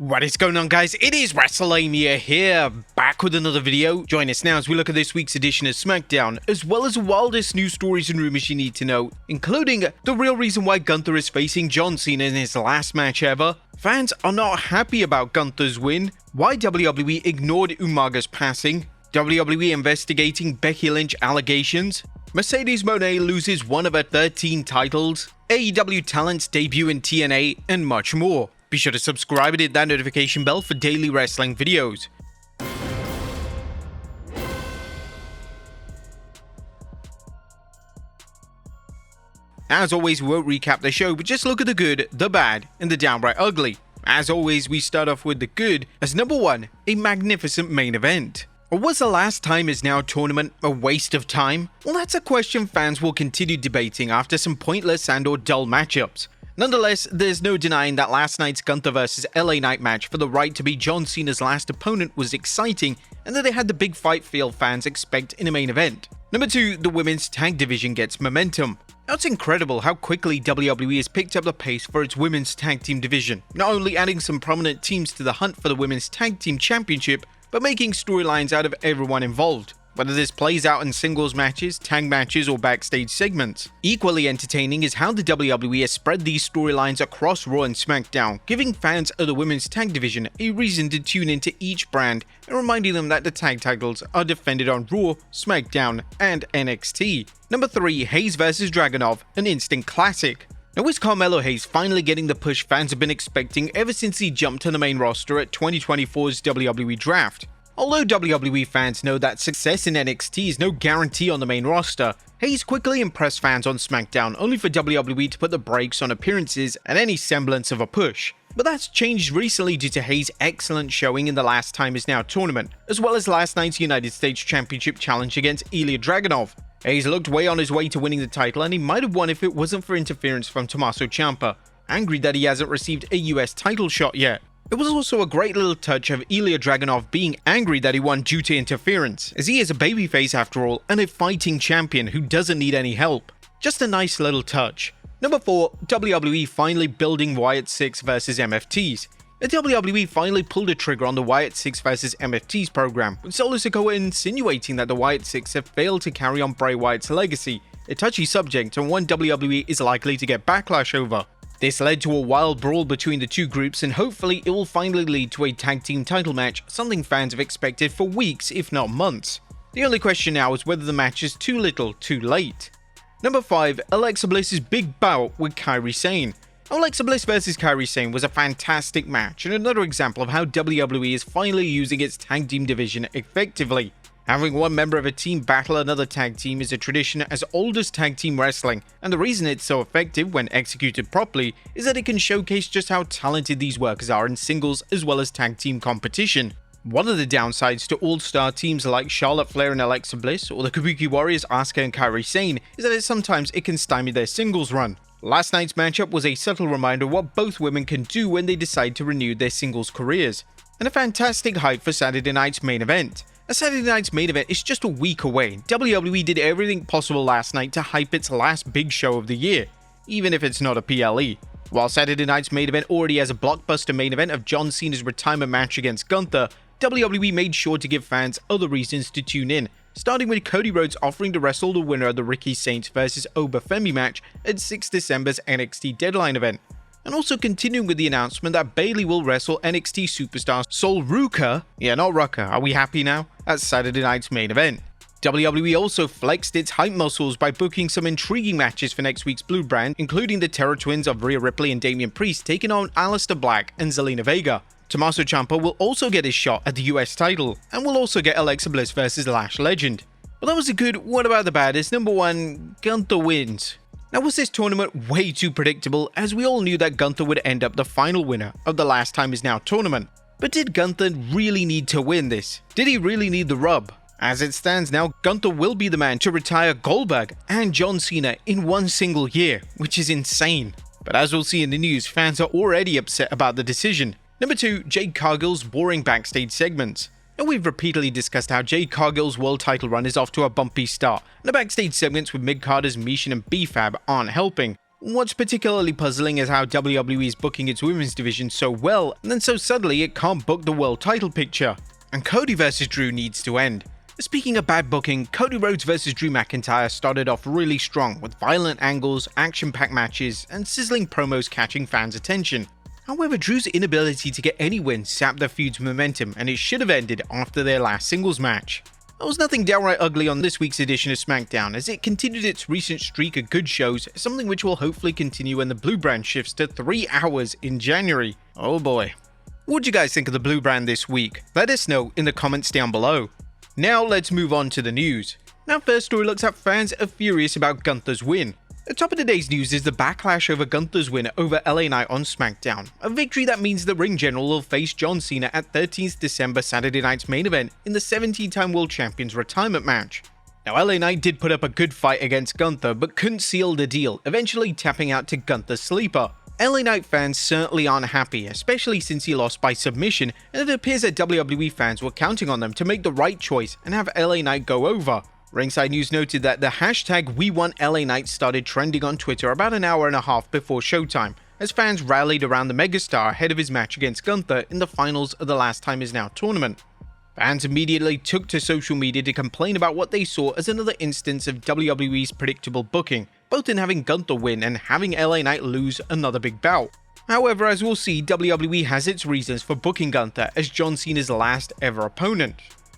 What is going on, guys? It is Wrestlelamia here, back with another video. Join us now as we look at this week's edition of Smackdown, as well as the wildest news stories and rumors you need to know, including the real reason why Gunther is facing John Cena in his last match ever, fans are not happy about Gunther's win, why WWE ignored Umaga's passing, WWE investigating Becky Lynch allegations, Mercedes Mone loses one of her 13 titles, AEW Talents Debut in TNA, and much more. Be sure to subscribe and hit that notification bell for daily wrestling videos. As always, we won't recap the show, but just look at the good, the bad, and the downright ugly. As always, we start off with the good, as number 1, a magnificent main event. Or was the last time is now tournament a waste of time? Well, that's a question fans will continue debating after some pointless and/or dull matchups. Nonetheless, there's no denying that last night's Gunther vs LA Knight match for the right to be John Cena's last opponent was exciting, and that they had the big fight feel fans expect in a main event. Number 2, the women's tag division gets momentum. Now, it's incredible how quickly WWE has picked up the pace for its women's tag team division, not only adding some prominent teams to the hunt for the women's tag team championship, but making storylines out of everyone involved. Whether this plays out in singles matches, tag matches, or backstage segments. Equally entertaining is how the WWE has spread these storylines across Raw and Smackdown, giving fans of the women's tag division a reason to tune into each brand and reminding them that the tag titles are defended on Raw, Smackdown, and NXT. Number 3, Hayes vs Dragunov, an instant classic. Now, is Carmelo Hayes finally getting the push fans have been expecting ever since he jumped to the main roster at 2024's WWE Draft? Although WWE fans know that success in NXT is no guarantee on the main roster, Hayes quickly impressed fans on SmackDown, only for WWE to put the brakes on appearances and any semblance of a push. But that's changed recently due to Hayes' excellent showing in the Last Time Is Now tournament, as well as last night's United States Championship challenge against Ilya Dragunov. Hayes looked way on his way to winning the title, and he might have won if it wasn't for interference from Tommaso Ciampa, angry that he hasn't received a US title shot yet. It was also a great little touch of Ilya Dragunov being angry that he won due to interference, as he is a babyface after all and a fighting champion who doesn't need any help. Just a nice little touch. Number 4, WWE finally building Wyatt 6 vs MFTs. The WWE finally pulled the trigger on the Wyatt 6 vs MFTs program, with Solo Sikoa insinuating that the Wyatt 6 have failed to carry on Bray Wyatt's legacy, a touchy subject and one WWE is likely to get backlash over. This led to a wild brawl between the two groups, and hopefully it will finally lead to a tag team title match, something fans have expected for weeks if not months. The only question now is whether the match is too little too late. Number 5, Alexa Bliss's big bout with Kairi Sane. Alexa Bliss vs Kairi Sane was a fantastic match and another example of how WWE is finally using its tag team division effectively. Having one member of a team battle another tag team is a tradition as old as tag team wrestling, and the reason it's so effective when executed properly is that it can showcase just how talented these workers are in singles as well as tag team competition. One of the downsides to all-star teams like Charlotte Flair and Alexa Bliss, or the Kabuki Warriors Asuka and Kairi Sane, is that sometimes it can stymie their singles run. Last night's matchup was a subtle reminder of what both women can do when they decide to renew their singles careers, and a fantastic hype for Saturday night's main event. A Saturday night's main event is just a week away. WWE did everything possible last night to hype its last big show of the year, even if it's not a PLE. While Saturday night's main event already has a blockbuster main event of John Cena's retirement match against Gunther, WWE made sure to give fans other reasons to tune in, starting with Cody Rhodes offering to wrestle the winner of the Ricky Saints vs Oba Femi match at 6 December's NXT Deadline event. And also continuing with the announcement that Bayley will wrestle NXT superstar Sol Ruka, not Rucker, are we happy now? At Saturday night's main event. WWE also flexed its hype muscles by booking some intriguing matches for next week's Blue brand, including the Terror Twins of Rhea Ripley and Damian Priest taking on Aleister Black and Zelina Vega. Tommaso Ciampa will also get his shot at the US title, and will also get Alexa Bliss vs Lash Legend. Well, that was a good. What about the bad? Is number 1, Gunther wins. Now, was this tournament way too predictable, as we all knew that Gunther would end up the final winner of the Last Time Is Now tournament? But did Gunther really need to win this? Did he really need the rub? As it stands now, Gunther will be the man to retire Goldberg and John Cena in one single year, which is insane. But as we'll see in the news, fans are already upset about the decision. Number 2, Jade Cargill's boring backstage segments. Now, we've repeatedly discussed how Jade Cargill's world title run is off to a bumpy start, and the backstage segments with mid-carders Mishin and B-Fab aren't helping. What's particularly puzzling is how WWE is booking its women's division so well, and then so suddenly it can't book the world title picture. And Cody vs Drew needs to end. Speaking of bad booking, Cody Rhodes vs Drew McIntyre started off really strong with violent angles, action-packed matches, and sizzling promos catching fans' attention. However, Drew's inability to get any wins sapped the feud's momentum, and it should have ended after their last singles match. There was nothing downright ugly on this week's edition of Smackdown, as it continued its recent streak of good shows, something which will hopefully continue when the blue brand shifts to 3 hours in January. Oh boy. What do you guys think of the blue brand this week? Let us know in the comments down below. Now let's move on to the news. Now first story looks at fans are furious about Gunther's win. The top of today's news is the backlash over Gunther's win over LA Knight on SmackDown, a victory that means the Ring General will face John Cena at 13th December Saturday night's main event in the 17-time World Champion's retirement match. Now LA Knight did put up a good fight against Gunther but couldn't seal the deal, eventually tapping out to Gunther's sleeper. LA Knight fans certainly aren't happy, especially since he lost by submission, and it appears that WWE fans were counting on them to make the right choice and have LA Knight go over. Ringside News noted that the hashtag #WeWantLAKnight started trending on Twitter about an hour and a half before showtime, as fans rallied around the megastar ahead of his match against Gunther in the finals of the Last Time Is Now tournament. Fans immediately took to social media to complain about what they saw as another instance of WWE's predictable booking, both in having Gunther win and having LA Knight lose another big bout. However, as we'll see, WWE has its reasons for booking Gunther as John Cena's last ever opponent.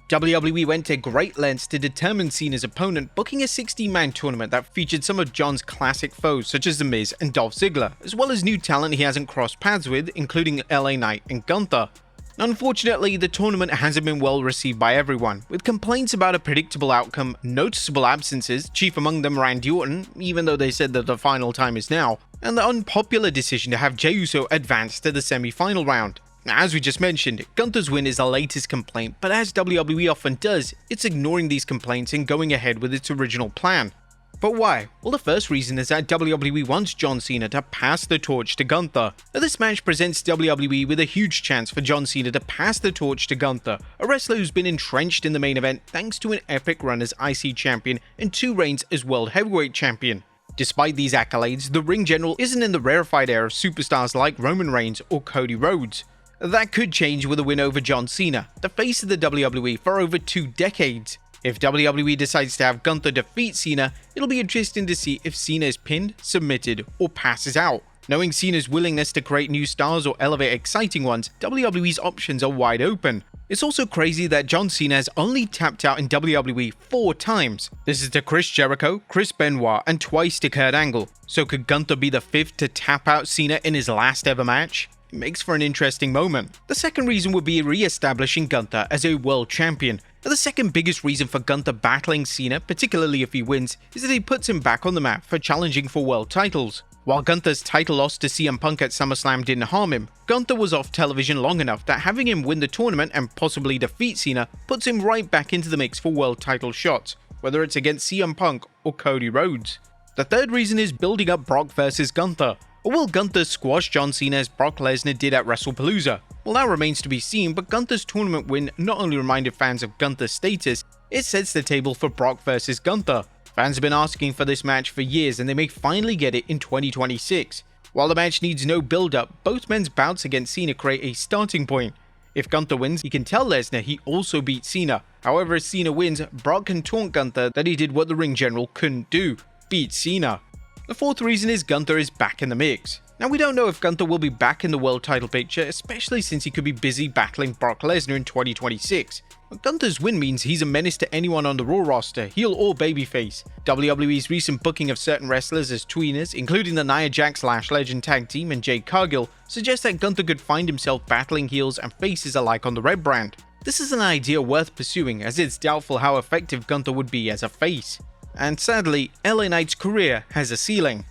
WWE went to great lengths to determine Cena's opponent, booking a 16-man tournament that featured some of John's classic foes such as The Miz and Dolph Ziggler, as well as new talent he hasn't crossed paths with, including LA Knight and Gunther. Unfortunately, the tournament hasn't been well received by everyone, with complaints about a predictable outcome, noticeable absences, chief among them Randy Orton, even though they said that the final time is now, and the unpopular decision to have Jey Uso advance to the semi-final round. As we just mentioned, Gunther's win is the latest complaint, but as WWE often does, it's ignoring these complaints and going ahead with its original plan. But why? Well, the first reason is that WWE wants John Cena to pass the torch to Gunther. This match presents WWE with a huge chance for John Cena to pass the torch to Gunther, a wrestler who's been entrenched in the main event thanks to an epic run as IC champion and 2 reigns as World Heavyweight champion. Despite these accolades, the Ring General isn't in the rarefied era of superstars like Roman Reigns or Cody Rhodes. That could change with a win over John Cena, the face of the WWE for over 2 decades. If WWE decides to have Gunther defeat Cena, it'll be interesting to see if Cena is pinned, submitted, or passes out. Knowing Cena's willingness to create new stars or elevate exciting ones, WWE's options are wide open. It's also crazy that John Cena has only tapped out in WWE 4 times. This is to Chris Jericho, Chris Benoit, and twice to Kurt Angle. So could Gunther be the 5th to tap out Cena in his last ever match? It makes for an interesting moment. The second reason would be re-establishing Gunther as a world champion. Now, the second biggest reason for Gunther battling Cena, particularly if he wins, is that he puts him back on the map for challenging for world titles. While Gunther's title loss to CM Punk at SummerSlam didn't harm him, Gunther was off television long enough that having him win the tournament and possibly defeat Cena puts him right back into the mix for world title shots, whether it's against CM Punk or Cody Rhodes. The third reason is building up Brock versus Gunther. Or will Gunther squash John Cena as Brock Lesnar did at WrestlePalooza? Well, that remains to be seen, but Gunther's tournament win not only reminded fans of Gunther's status, it sets the table for Brock versus Gunther. Fans have been asking for this match for years, and they may finally get it in 2026. While the match needs no build-up, both men's bouts against Cena create a starting point. If Gunther wins, he can tell Lesnar he also beat Cena. However, if Cena wins, Brock can taunt Gunther that he did what the Ring General couldn't do, beat Cena. The fourth reason is Gunther is back in the mix. Now, we don't know if Gunther will be back in the world title picture, especially since he could be busy battling Brock Lesnar in 2026. But Gunther's win means he's a menace to anyone on the Raw roster, heel or babyface. WWE's recent booking of certain wrestlers as tweeners, including the Nia Jax Lash Legend tag team and Jade Cargill, suggests that Gunther could find himself battling heels and faces alike on the Red brand. This is an idea worth pursuing, as it's doubtful how effective Gunther would be as a face. And sadly, LA Knight's career has a ceiling.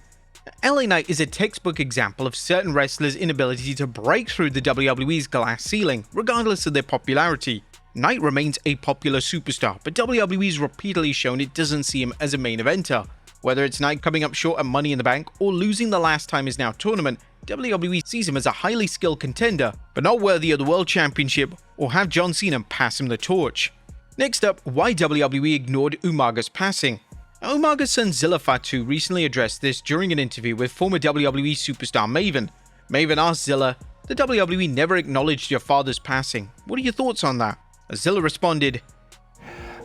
LA Knight is a textbook example of certain wrestlers' inability to break through the WWE's glass ceiling, regardless of their popularity. Knight remains a popular superstar, but WWE's repeatedly shown it doesn't see him as a main eventer. Whether it's Knight coming up short at Money in the Bank or losing the Last Time Is Now tournament, WWE sees him as a highly skilled contender, but not worthy of the World Championship or have John Cena pass him the torch. Next up, why WWE ignored Umaga's passing. Umaga's son Zilla Fatu recently addressed this during an interview with former WWE superstar Maven. Maven asked Zilla, "The WWE never acknowledged your father's passing. What are your thoughts on that?" Zilla responded,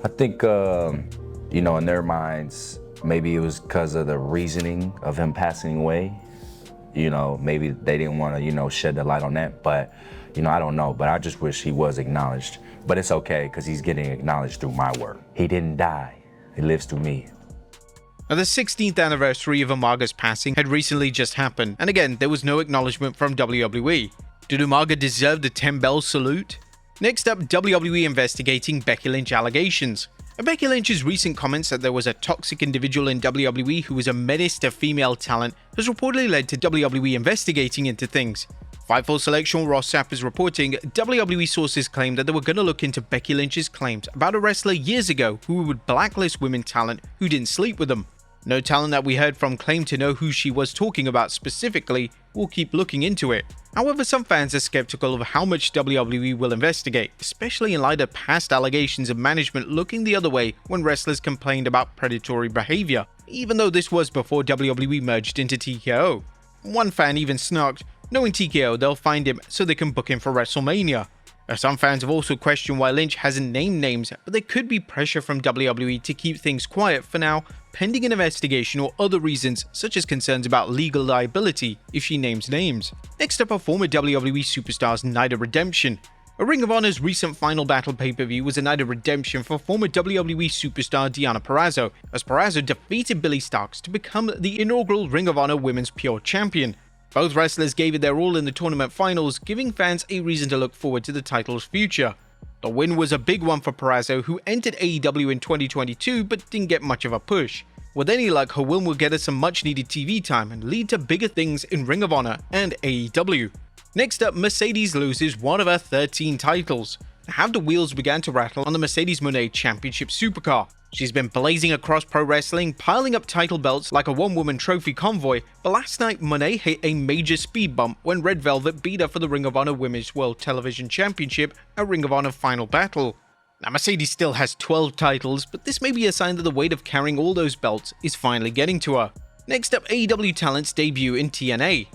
I think, in their minds, maybe it was because of the reasoning of him passing away. Maybe they didn't want to, shed the light on that. But, I don't know. But I just wish he was acknowledged. But it's okay because he's getting acknowledged through my work. He didn't die. He lives through me. Now, the 16th anniversary of Umaga's passing had recently just happened, and again, there was no acknowledgement from WWE. Did Umaga deserve the 10-bell salute? Next up, WWE investigating Becky Lynch allegations. Becky Lynch's recent comments that there was a toxic individual in WWE who was a menace to female talent has reportedly led to WWE investigating into things. Fightful Selection Ross Sapp is reporting WWE sources claim that they were going to look into Becky Lynch's claims about a wrestler years ago who would blacklist women talent who didn't sleep with them. No talent that we heard from claimed to know who she was talking about specifically. We'll keep looking into it. However, some fans are skeptical of how much WWE will investigate, especially in light of past allegations of management looking the other way when wrestlers complained about predatory behavior, even though this was before WWE merged into TKO. One fan even snarked, knowing TKO, they'll find him so they can book him for WrestleMania. Some fans have also questioned why Lynch hasn't named names, but there could be pressure from WWE to keep things quiet for now, pending an investigation or other reasons such as concerns about legal liability if she names names. Next up are former WWE superstars' Night of Redemption. A Ring of Honor's recent Final Battle pay-per-view was a night of redemption for former WWE superstar Deonna Purrazzo, as Purrazzo defeated Billie Starkz to become the inaugural Ring of Honor Women's Pure Champion. Both wrestlers gave it their all in the tournament finals, giving fans a reason to look forward to the title's future. The win was a big one for Purrazzo, who entered AEW in 2022 but didn't get much of a push. With any luck, her win will get us some much needed TV time and lead to bigger things in Ring of Honor and AEW. Next up, Mercedes loses one of her 13 titles. How the wheels began to rattle on the Mercedes Mone Championship Supercar. She's been blazing across pro wrestling, piling up title belts like a one-woman trophy convoy, but last night Mone hit a major speed bump when Red Velvet beat her for the Ring of Honor Women's World Television Championship at Ring of Honor Final Battle. Now, Mercedes still has 12 titles, but this may be a sign that the weight of carrying all those belts is finally getting to her. Next up, AEW Talents Debut in TNA.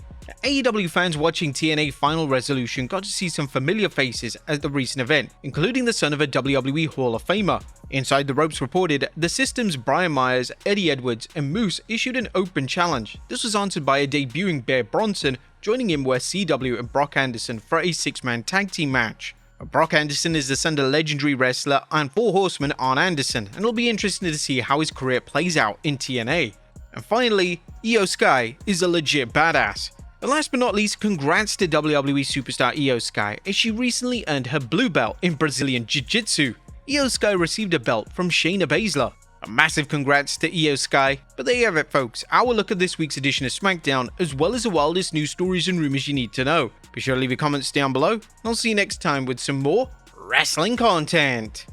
AEW fans watching TNA Final Resolution got to see some familiar faces at the recent event, including the son of a WWE Hall of Famer. Inside the Ropes reported, the system's Brian Myers, Eddie Edwards, and Moose issued an open challenge. This was answered by a debuting Bear Bronson, joining in with CW and Brock Anderson for a 6-man tag team match. Brock Anderson is the son of legendary wrestler and Four Horseman Arn Anderson, and it'll be interesting to see how his career plays out in TNA. And finally, Io Sky is a legit badass. And last but not least, congrats to WWE superstar Io Sky, as she recently earned her blue belt in Brazilian Jiu-Jitsu. Io Sky received a belt from Shayna Baszler. A massive congrats to Io Sky. But there you have it, folks, our look at this week's edition of Smackdown, as well as the wildest news stories and rumors you need to know. Be sure to leave your comments down below, and I'll see you next time with some more wrestling content.